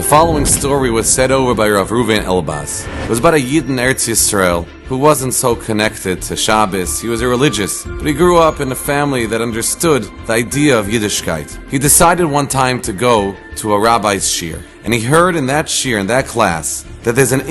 following story was said over by Rav Reuven Elbaz. It was about a Yid in Eretz Yisrael who wasn't so connected to Shabbos. He was irreligious, but he grew up in a family that understood the idea of Yiddishkeit. He decided one time to go to a rabbi's shir, and he heard in that shir, in that class, that there's an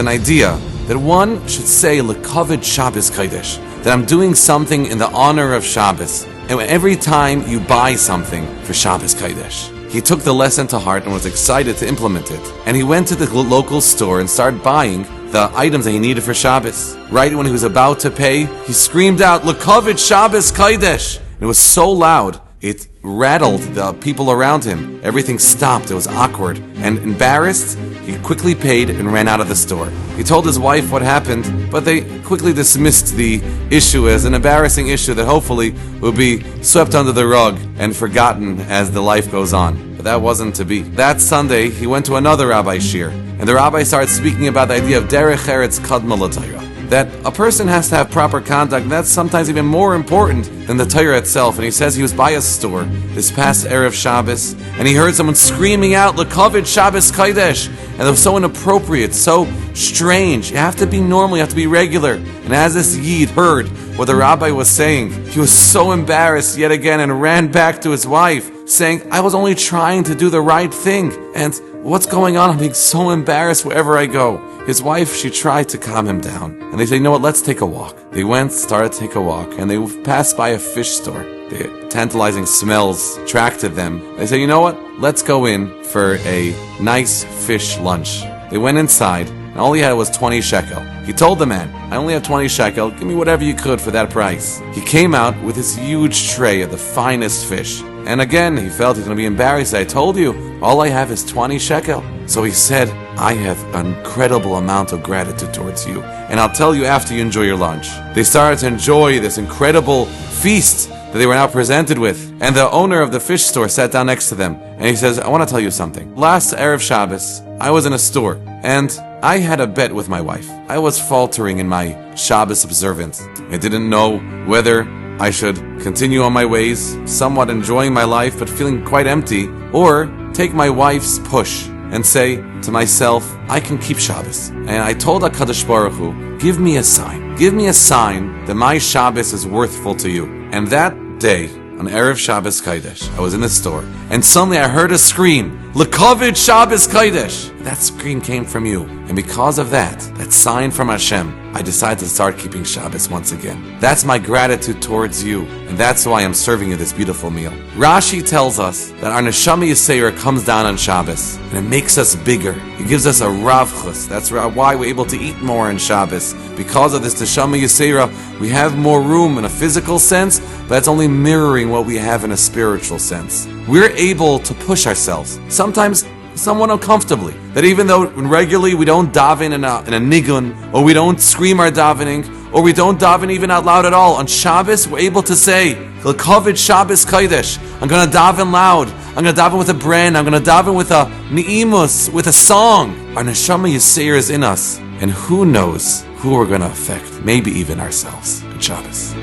idea that one should say L'kavod Shabbos Kodesh, that I'm doing something in the honor of Shabbos. And every time you buy something for Shabbos Kodesh, he took the lesson to heart and was excited to implement it. And he went to the local store and started buying the items that he needed for Shabbos. Right when he was about to pay, he screamed out, L'kavod Shabbos Kodesh! And it was so loud, it rattled the people around him. Everything stopped. It was awkward. And embarrassed, he quickly paid and ran out of the store. He told his wife what happened, but they quickly dismissed the issue as an embarrassing issue that hopefully will be swept under the rug and forgotten as the life goes on. But that wasn't to be. That Sunday, he went to another rabbi shir, and the rabbi started speaking about the idea of derech eretz kadma l'Torah, that a person has to have proper conduct, and that's sometimes even more important than the Torah itself. And he says he was by a store this past Erev Shabbos, and he heard someone screaming out, L'kavod Shabbos Kodesh, and it was so inappropriate, so strange. You have to be normal, you have to be regular. And as this Yid heard what the rabbi was saying, he was so embarrassed yet again and ran back to his wife, saying, I was only trying to do the right thing, and what's going on? I'm being so embarrassed wherever I go. His wife, she tried to calm him down. And they said, you know what, let's take a walk. They went, started to take a walk, and they passed by a fish store. The tantalizing smells attracted them. They said, you know what, let's go in for a nice fish lunch. They went inside, and all he had was 20 shekel. He told the man, I only have 20 shekel, give me whatever you could for that price. He came out with this huge tray of the finest fish. And again, he felt he's going to be embarrassed. I told you, all I have is 20 shekel. So he said, I have an incredible amount of gratitude towards you, and I'll tell you after you enjoy your lunch. They started to enjoy this incredible feast that they were now presented with. And the owner of the fish store sat down next to them, and he says, I want to tell you something. Last Erev Shabbos, I was in a store, and I had a bet with my wife. I was faltering in my Shabbos observance. I didn't know whether I should continue on my ways, somewhat enjoying my life but feeling quite empty, or take my wife's push and say to myself, I can keep Shabbos. And I told HaKadosh Baruch Hu, give me a sign. Give me a sign that my Shabbos is worthful to you. And that day, on Erev Shabbos Kodesh, I was in the store, and suddenly I heard a scream, L'kavod Shabbos Kodesh. That scream came from you. And because of that sign from Hashem, I decided to start keeping Shabbos once again. That's my gratitude towards you, and that's why I'm serving you this beautiful meal. Rashi tells us that our Neshama Yisera comes down on Shabbos, and it makes us bigger. It gives us a ravchus. That's why we're able to eat more on Shabbos. Because of this Neshama Yisera, we have more room in a physical sense, but that's only mirroring what we have in a spiritual sense. We're able to push ourselves, sometimes somewhat uncomfortably. That even though regularly we don't daven in a nigun, or we don't scream our davening, or we don't daven even out loud at all, on Shabbos we're able to say, L'kavod Shabbos Kodesh. I'm going to daven loud. I'm going to daven with a brand. I'm going to daven with a ni'imus, with a song. Our Neshama Yisera is in us, and who knows who we're going to affect, maybe even ourselves. Good Shabbos.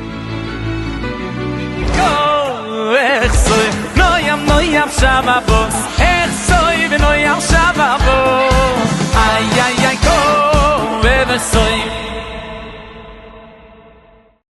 Noam HaShabbos, Noam HaShabbos, ay ay ay, go ever so.